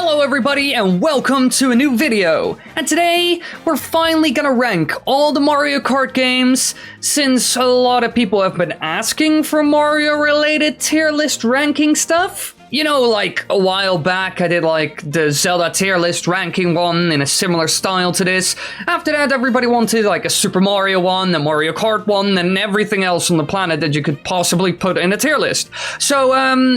Hello everybody and welcome to a new video. And today we're finally gonna rank all the Mario Kart games since a lot of people have been asking for Mario related tier list ranking stuff. You know, like a while back I did like the Zelda tier list ranking one in a similar style to this. After that everybody wanted like a Super Mario one, a Mario Kart one, and everything else on the planet that you could possibly put in a tier list. So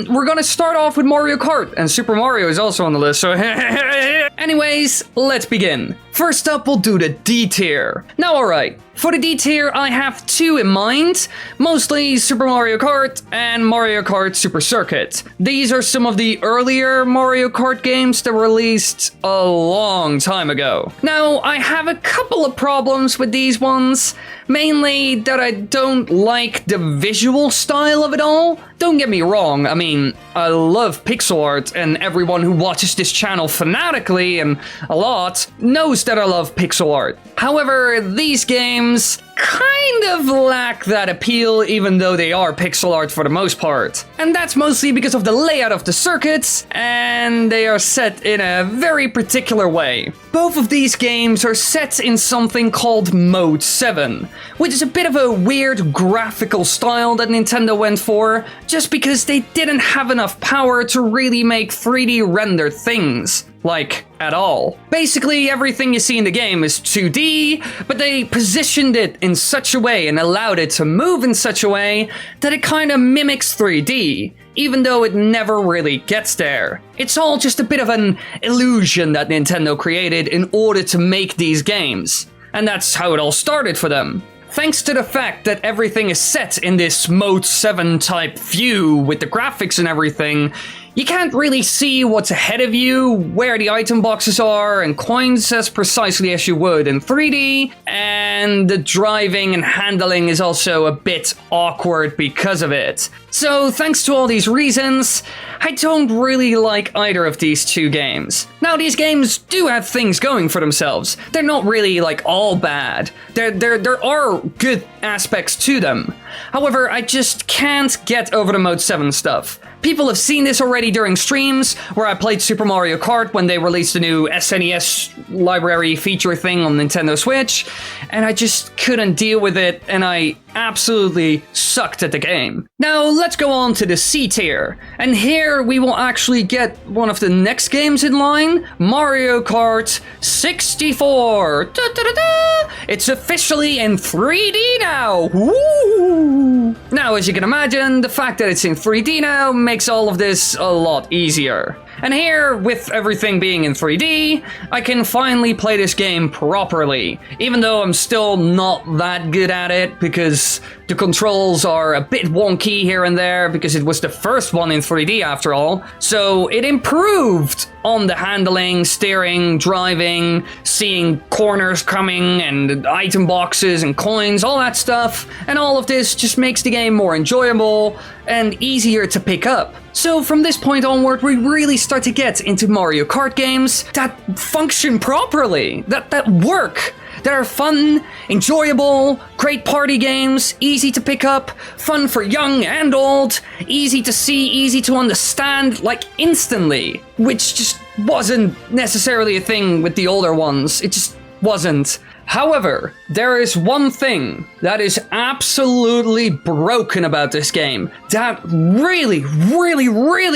we're gonna start off with Mario Kart, and Super Mario is also on the list, so anyways, let's begin. First up we'll do the D tier. Now alright, for the D tier I have two in mind, mostly Super Mario Kart and Mario Kart Super Circuit. These are some of the earlier Mario Kart games that were released a long time ago. Now, I have a couple of problems with these ones, mainly that I don't like the visual style of it all. Don't get me wrong, I mean, I love pixel art, and everyone who watches this channel fanatically and a lot knows that I love pixel art. However, these games kind of lack that appeal, even though they are pixel art for the most part. And that's mostly because of the layout of the circuits, and they are set in a very particular way. Both of these games are set in something called Mode 7, which is a bit of a weird graphical style that Nintendo went for, just because they didn't have enough power to really make 3D rendered things. Like, at all. Basically, everything you see in the game is 2D, but they positioned it in such a way and allowed it to move in such a way that it kind of mimics 3D, even though it never really gets there. It's all just a bit of an illusion that Nintendo created in order to make these games. And that's how it all started for them. Thanks to the fact that everything is set in this Mode 7 type view with the graphics and everything, you can't really see what's ahead of you, where the item boxes are, and coins as precisely as you would in 3D, and the driving and handling is also a bit awkward because of it. So thanks to all these reasons, I don't really like either of these two games. Now, these games do have things going for themselves. They're not really like all bad. There are good aspects to them. However, I just can't get over the Mode 7 stuff. People have seen this already during streams, where I played Super Mario Kart when they released the new SNES library feature thing on Nintendo Switch, and I just couldn't deal with it, and I absolutely sucked at the game. Now, let's go on to the C tier, and here we will actually get one of the next games in line, Mario Kart 64. Da-da-da-da! It's officially in 3D now! Woo! Now, as you can imagine, the fact that it's in 3D now makes all of this a lot easier. And here, with everything being in 3D, I can finally play this game properly, even though I'm still not that good at it, because the controls are a bit wonky here and there, because it was the first one in 3D after all. So it improved on the handling, steering, driving, seeing corners coming, and item boxes and coins, all that stuff. And all of this just makes the game more enjoyable and easier to pick up. So from this point onward, we really start to get into Mario Kart games that function properly, that work, that are fun, enjoyable, great party games, easy to pick up, fun for young and old, easy to see, easy to understand, like instantly, which just wasn't necessarily a thing with the older ones. It just wasn't. However, there is one thing that is absolutely broken about this game that really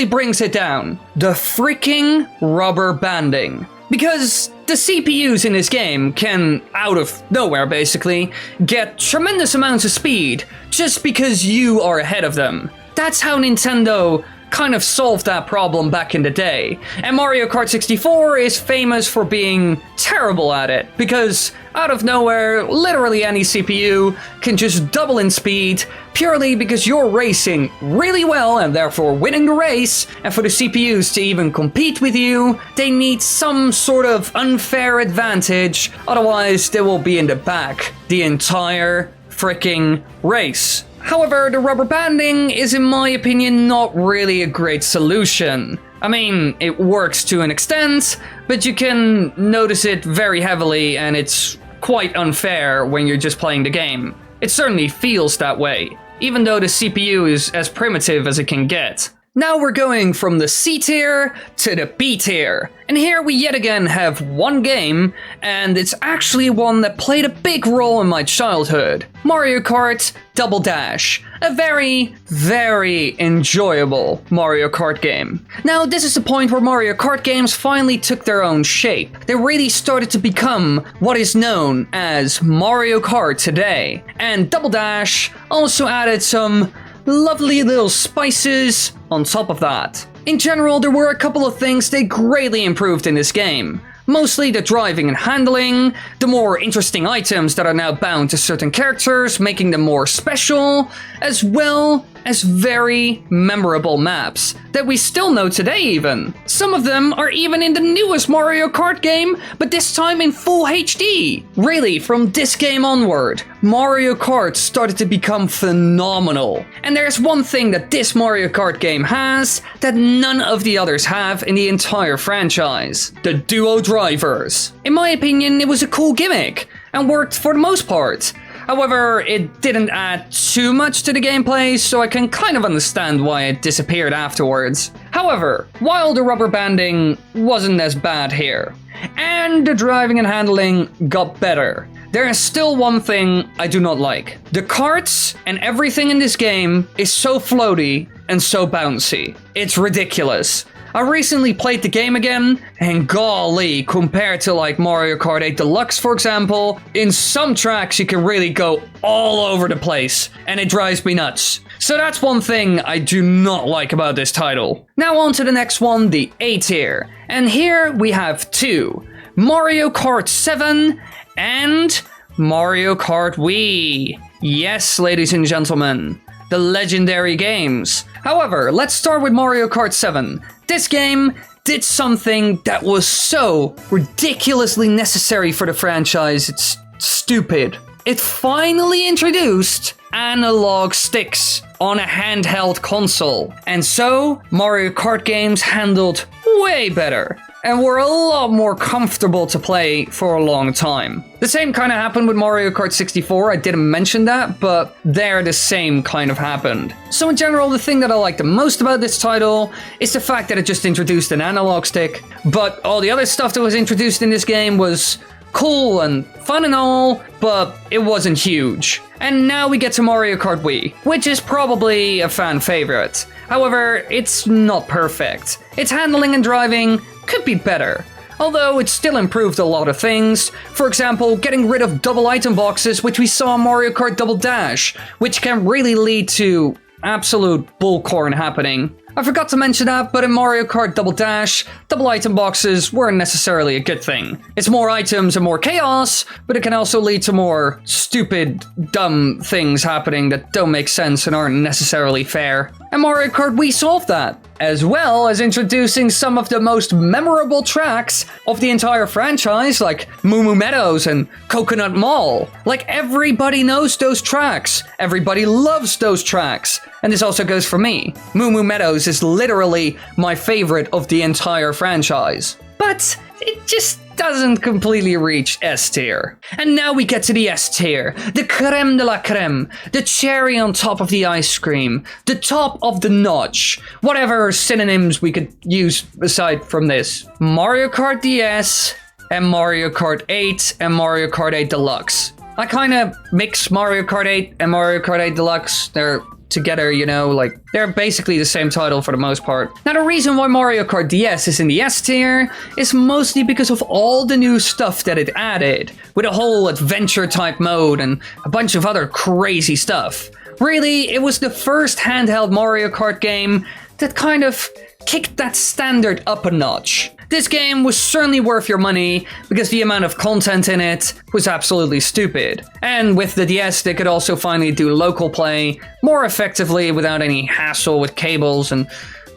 brings it down. The freaking rubber banding. Because the CPUs in this game can, out of nowhere basically, get tremendous amounts of speed just because you are ahead of them. That's how Nintendo kind of solved that problem back in the day. And Mario Kart 64 is famous for being terrible at it, because out of nowhere, literally any CPU can just double in speed purely because you're racing really well and therefore winning the race, and for the CPUs to even compete with you, they need some sort of unfair advantage, otherwise they will be in the back the entire freaking race. However, the rubber banding is, in my opinion, not really a great solution. I mean, it works to an extent, but you can notice it very heavily, and it's quite unfair when you're just playing the game. It certainly feels that way, even though the CPU is as primitive as it can get. Now we're going from the C tier to the B tier. And here we yet again have one game, and it's actually one that played a big role in my childhood. Mario Kart Double Dash. A very, very enjoyable Mario Kart game. Now, this is the point where Mario Kart games finally took their own shape. They really started to become what is known as Mario Kart today. And Double Dash also added some lovely little spices on top of that. In general, there were a couple of things they greatly improved in this game. Mostly the driving and handling, the more interesting items that are now bound to certain characters, making them more special, as well as very memorable maps that we still know today even. Some of them are even in the newest Mario Kart game, but this time in full HD. Really, from this game onward, Mario Kart started to become phenomenal. And there's one thing that this Mario Kart game has that none of the others have in the entire franchise: the duo drivers. In my opinion, it was a cool gimmick and worked for the most part. However, it didn't add too much to the gameplay, so I can kind of understand why it disappeared afterwards. However, while the rubber banding wasn't as bad here, and the driving and handling got better, there is still one thing I do not like. The karts and everything in this game is so floaty and so bouncy. It's ridiculous. I recently played the game again, and golly, compared to like Mario Kart 8 Deluxe, for example, in some tracks you can really go all over the place, and it drives me nuts. So that's one thing I do not like about this title. Now on to the next one, the A tier. And here we have two: Mario Kart 7 and Mario Kart Wii. Yes, ladies and gentlemen, the legendary games. However, let's start with Mario Kart 7. This game did something that was so ridiculously necessary for the franchise, it's stupid. It finally introduced analog sticks on a handheld console. And so, Mario Kart games handled way better and were a lot more comfortable to play for a long time. The same kind of happened with Mario Kart 64, I didn't mention that, but there the same kind of happened. So in general, the thing that I like the most about this title is the fact that it just introduced an analog stick, but all the other stuff that was introduced in this game was cool and fun and all, but it wasn't huge. And now we get to Mario Kart Wii, which is probably a fan favorite. However, it's not perfect. Its handling and driving could be better, although it still improved a lot of things. For example, getting rid of double item boxes, which we saw in Mario Kart Double Dash, which can really lead to absolute bullcorn happening. I forgot to mention that, but in Mario Kart Double Dash, double item boxes weren't necessarily a good thing. It's more items and more chaos, but it can also lead to more stupid, dumb things happening that don't make sense and aren't necessarily fair. And Mario Kart Wii solved that, as well as introducing some of the most memorable tracks of the entire franchise, like Moo Moo Meadows and Coconut Mall. Like, everybody knows those tracks. Everybody loves those tracks. And this also goes for me. Moo Moo Meadows is literally my favorite of the entire franchise. But it just doesn't completely reach S tier. And now we get to the S tier. The creme de la creme. The cherry on top of the ice cream. The top of the notch. Whatever synonyms we could use aside from this. Mario Kart DS and Mario Kart 8 and Mario Kart 8 Deluxe. I kind of mix Mario Kart 8 and Mario Kart 8 Deluxe. They're together, you know, like, they're basically the same title for the most part. Now, the reason why Mario Kart DS is in the S tier is mostly because of all the new stuff that it added, with a whole adventure type mode and a bunch of other crazy stuff. Really, it was the first handheld Mario Kart game that kind of kicked that standard up a notch. This game was certainly worth your money because the amount of content in it was absolutely stupid. And with the DS, they could also finally do local play more effectively without any hassle with cables and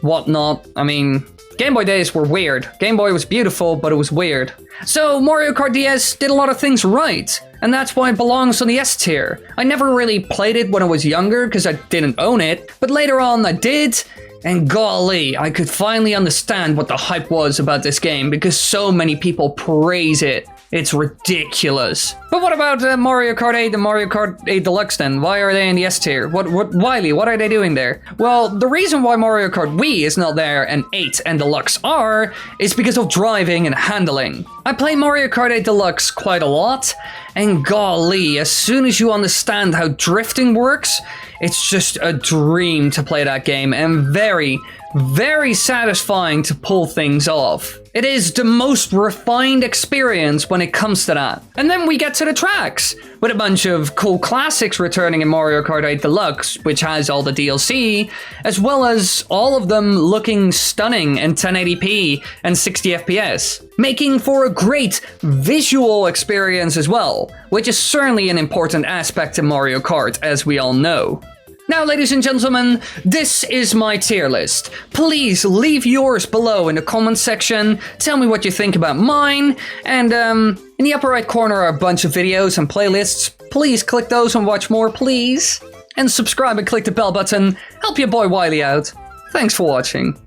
whatnot. I mean, Game Boy days were weird. Game Boy was beautiful, but it was weird. So Mario Kart DS did a lot of things right, and that's why it belongs on the S tier. I never really played it when I was younger because I didn't own it, but later on I did. And golly, I could finally understand what the hype was about this game because so many people praise it. It's ridiculous. But what about Mario Kart 8 and Mario Kart 8 Deluxe then? Why are they in the S tier? Wily, what are they doing there? Well, the reason why Mario Kart Wii is not there and 8 and Deluxe are is because of driving and handling. I play Mario Kart 8 Deluxe quite a lot, and golly, as soon as you understand how drifting works, it's just a dream to play that game and very, very satisfying to pull things off. It is the most refined experience when it comes to that. And then we get to the tracks, with a bunch of cool classics returning in Mario Kart 8 Deluxe, which has all the DLC, as well as all of them looking stunning in 1080p and 60 FPS, making for a great visual experience as well, which is certainly an important aspect to Mario Kart, as we all know. Now, ladies and gentlemen, this is my tier list. Please leave yours below in the comment section. Tell me what you think about mine. And in the upper right corner are a bunch of videos and playlists. Please click those and watch more, please. And subscribe and click the bell button. Help your boy Wily out. Thanks for watching.